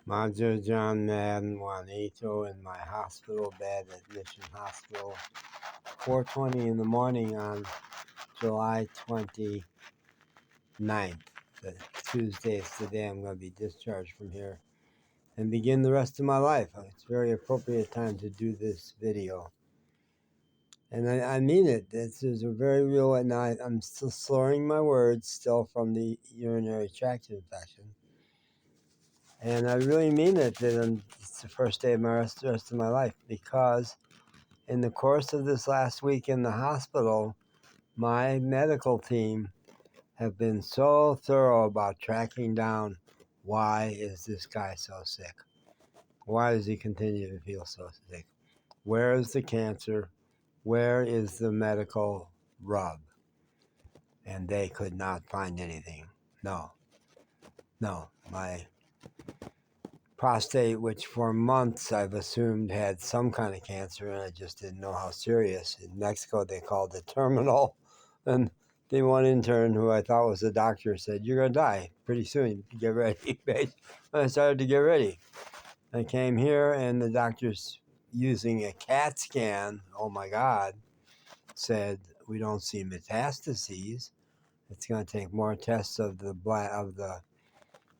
Major John Madden Juanito in my hospital bed at Mission Hospital, 4:20 in the morning on July 29th. The Tuesday is the day I'm going to be discharged from here and begin the rest of my life. It's a very appropriate time to do this video. And I mean it. This is a very real, and I'm still slurring my words still from the urinary tract infection. And I really mean it that it's the first day of the rest of my life, because in the course of this last week in the hospital, my medical team have been so thorough about tracking down why is this guy so sick? Why does he continue to feel so sick? Where is the cancer? Where is the medical rub? And they could not find anything. No. My prostate, which for months I've assumed had some kind of cancer, and I just didn't know how serious. In Mexico, they called it terminal. And the one intern who I thought was a doctor said, "You're going to die pretty soon. Get ready." I started to get ready. I came here, and the doctors, using a CAT scan, oh my God, said, "We don't see metastases. It's going to take more tests of the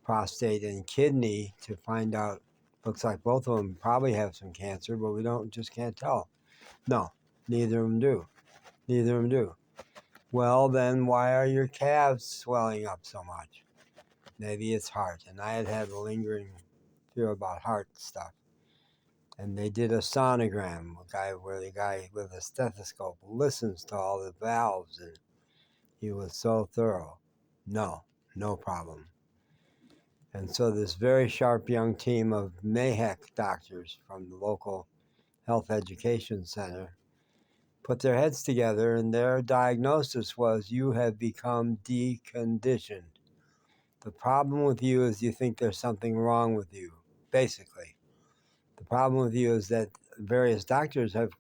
prostate and kidney to find out. Looks like both of them probably have some cancer, but we just can't tell." No, neither of them do. Well, then why are your calves swelling up so much? Maybe it's heart. And I had a lingering fear about heart stuff. And they did a sonogram, where the guy with a stethoscope listens to all the valves, and he was so thorough. No problem. And so this very sharp young team of MAHEC doctors from the local health education center put their heads together, and their diagnosis was, "You have become deconditioned. The problem with you is you think there's something wrong with you." Basically, the problem with you is that various doctors have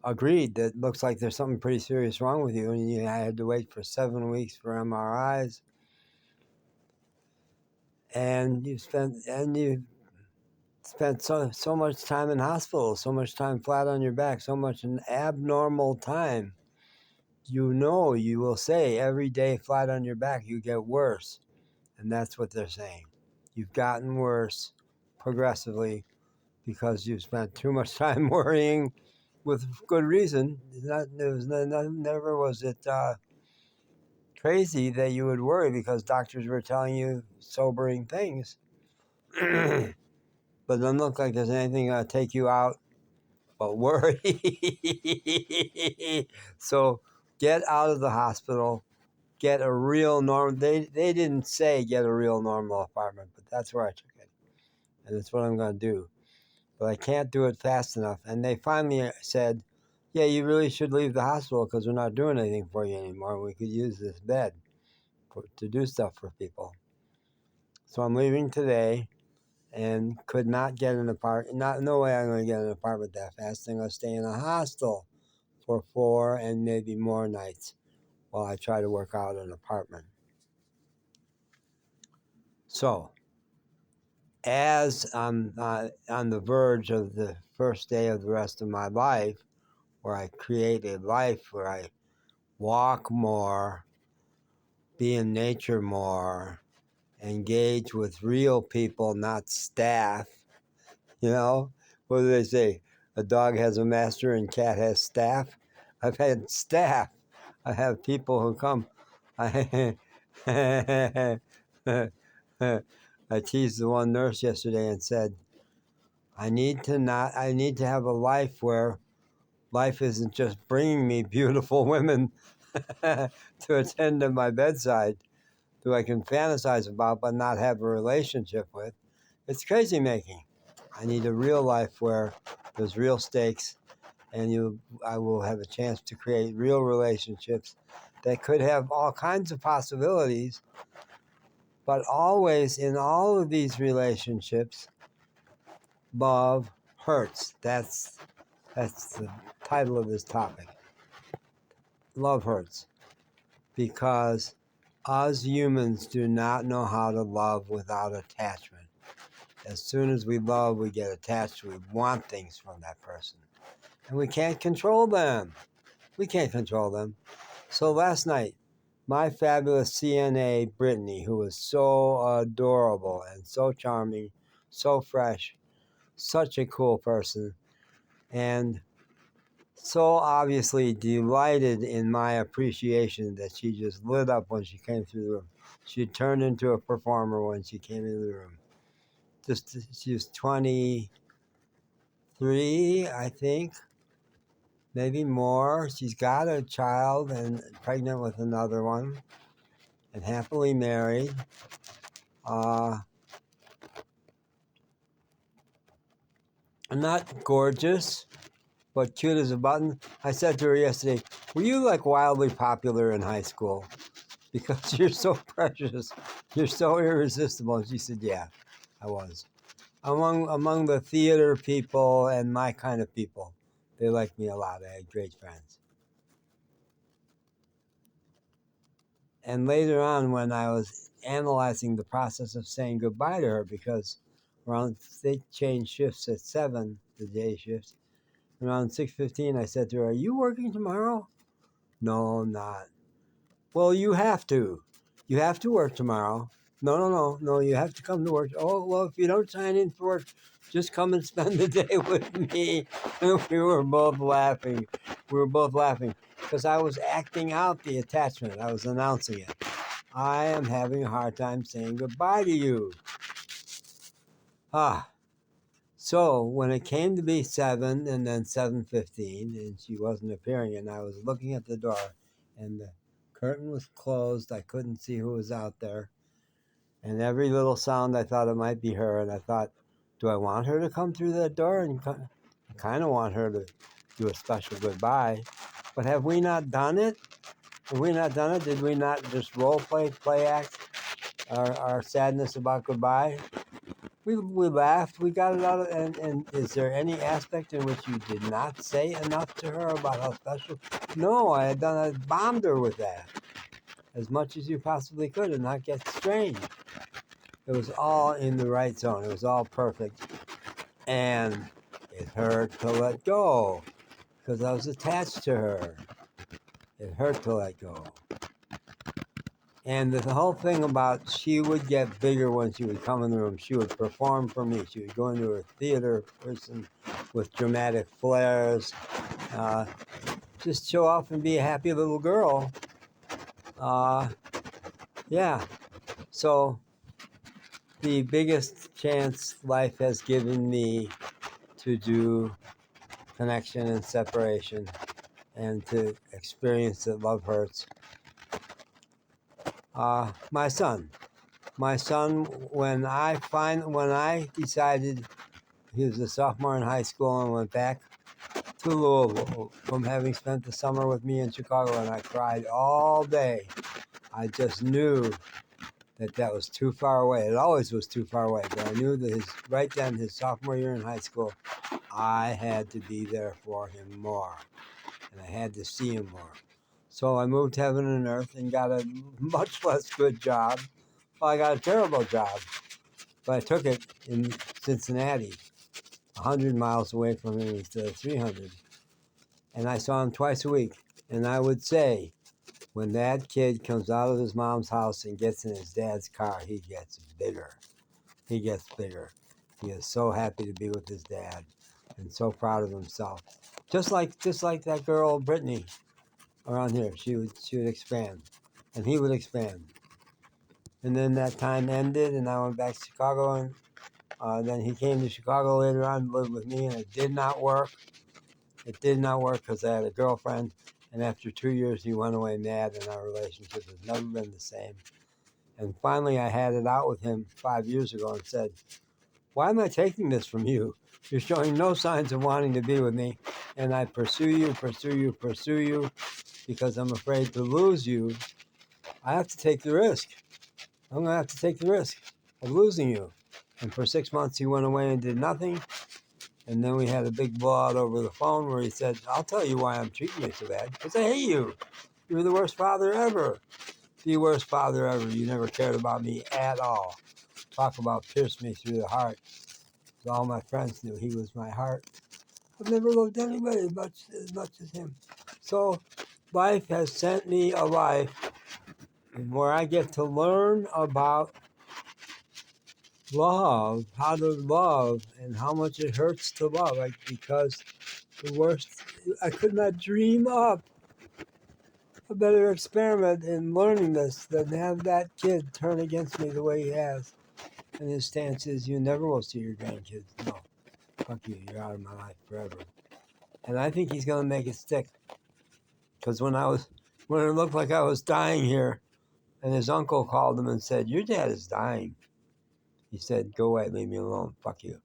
agreed that it looks like there's something pretty serious wrong with you, and you had to wait for 7 weeks for MRIs, and you spent so much time in hospital, so much time flat on your back, so much an abnormal time. You will say every day flat on your back, you get worse. And that's what they're saying. You've gotten worse progressively because you've spent too much time worrying, with good reason. Never was it crazy that you would worry because doctors were telling you sobering things. But it doesn't look like there's anything going to take you out but worry. So get out of the hospital. Get a real normal. They didn't say get a real normal apartment, but that's where I took it. And that's what I'm going to do. But I can't do it fast enough. And they finally said, "Yeah, you really should leave the hospital because we're not doing anything for you anymore. We could use this bed to do stuff for people." So I'm leaving today, and could not get an apartment. No way I'm going to get an apartment that fast. I'm going to stay in a hostel for 4 and maybe more nights while I try to work out an apartment. So, as I'm on the verge of the first day of the rest of my life, where I create a life where I walk more, be in nature more, engage with real people, not staff. What do they say? A dog has a master and cat has staff. I've had staff. I have people who come. I teased the one nurse yesterday and said, I need to have a life where life isn't just bringing me beautiful women to attend to my bedside, who I can fantasize about but not have a relationship with. It's crazy making. I need a real life where there's real stakes, and I will have a chance to create real relationships that could have all kinds of possibilities, but always in all of these relationships, love hurts. That's the title of this topic. Love hurts because us humans do not know how to love without attachment. As soon as we love, we get attached. We want things from that person. And we can't control them. We can't control them. So last night, my fabulous CNA, Brittany, who was so adorable and so charming, so fresh, such a cool person, and so obviously delighted in my appreciation that she just lit up when she came through the room. She turned into a performer when she came into the room. She was 23, I think, maybe more. She's got a child and pregnant with another one and happily married. Not gorgeous, but cute as a button. I said to her yesterday, were you like wildly popular in high school? Because you're so precious. You're so irresistible. And she said, yeah, I was. Among the theater people and my kind of people, they liked me a lot. I had great friends. And later on, when I was analyzing the process of saying goodbye to her, because they changed shifts at 7, the day shifts. Around 6:15, I said to her, are you working tomorrow? No, I'm not. Well, you have to. You have to work tomorrow. No, you have to come to work. Oh, well, if you don't sign in for work, just come and spend the day with me. And we were both laughing. Because I was acting out the attachment. I was announcing it. I am having a hard time saying goodbye to you. So when it came to be 7 and then 7:15 and she wasn't appearing and I was looking at the door and the curtain was closed, I couldn't see who was out there. And every little sound, I thought it might be her. And I thought, do I want her to come through that door? And I kind of want her to do a special goodbye. But have we not done it? Have we not done it? Did we not just role play act our sadness about goodbye? We laughed. We got it out. And is there any aspect in which you did not say enough to her about how special? No, I bombed her with that as much as you possibly could and not get strange. It was all in the right zone. It was all perfect. And it hurt to let go because I was attached to her. It hurt to let go. And the whole thing about she would get bigger when she would come in the room. She would perform for me. She would go into a theater person with dramatic flares, just show off and be a happy little girl. Yeah. So the biggest chance life has given me to do connection and separation and to experience that love hurts. My son, when I decided he was a sophomore in high school and went back to Louisville from having spent the summer with me in Chicago, and I cried all day. I just knew that was too far away. It always was too far away, but I knew that right then, his sophomore year in high school, I had to be there for him more, and I had to see him more. So I moved heaven and earth and got a much less good job. Well, I got a terrible job, but I took it in Cincinnati, 100 miles away from him instead of 300. And I saw him twice a week. And I would say, when that kid comes out of his mom's house and gets in his dad's car, he gets bigger. He gets bigger. He is so happy to be with his dad and so proud of himself. Just like that girl, Brittany, around here. She would expand, and he would expand. And then that time ended, and I went back to Chicago, and then he came to Chicago later on to live with me, and it did not work. It did not work because I had a girlfriend, and after 2 years, he went away mad, and our relationship has never been the same. And finally, I had it out with him 5 years ago and said, why am I taking this from you? You're showing no signs of wanting to be with me, and I pursue you, because I'm afraid to lose you. I have to take the risk. I'm going to have to take the risk of losing you. And for 6 months, he went away and did nothing. And then we had a big blowout over the phone where he said, I'll tell you why I'm treating you so bad. Because I hate you. You're the worst father ever. The worst father ever. You never cared about me at all. talk about pierced me through the heart. So all my friends knew he was my heart. I've never loved anybody as much as him. So life has sent me a life where I get to learn about love, how to love, and how much it hurts to love. Because the worst, I could not dream up a better experiment in learning this than have that kid turn against me the way he has. And his stance is, you never will see your grandkids. No, fuck you, you're out of my life forever. And I think he's going to make it stick. Because when it looked like I was dying here, and his uncle called him and said, your dad is dying. He said, go away, leave me alone, fuck you.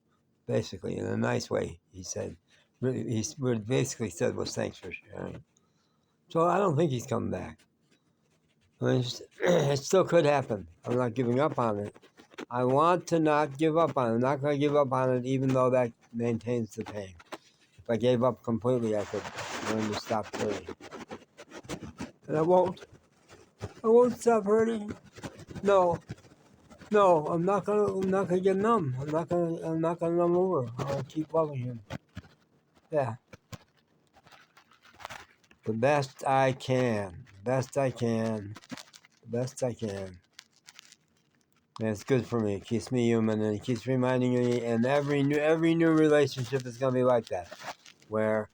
Basically, in a nice way, he said. He basically said was thanks for sharing. So I don't think he's coming back. I mean, it still could happen. I'm not giving up on it. I want to not give up on it. I'm not going to give up on it even though that maintains the pain. If I gave up completely, I could learn to stop hurting. And I won't. I won't stop hurting. No, I'm not gonna get numb. I'm not gonna numb over. I'll keep loving him. Yeah. The best I can. And it's good for me. It keeps me human, and it keeps reminding me. And every new relationship is gonna be like that, where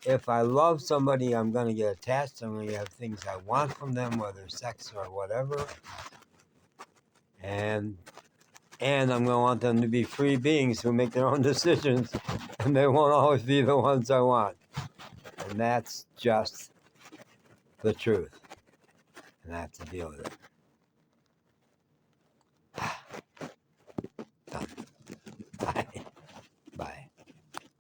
if I love somebody, I'm gonna get attached. I'm gonna have things I want from them, whether sex or whatever, and I'm gonna want them to be free beings who make their own decisions, and they won't always be the ones I want. And that's just the truth, and I have to deal with it.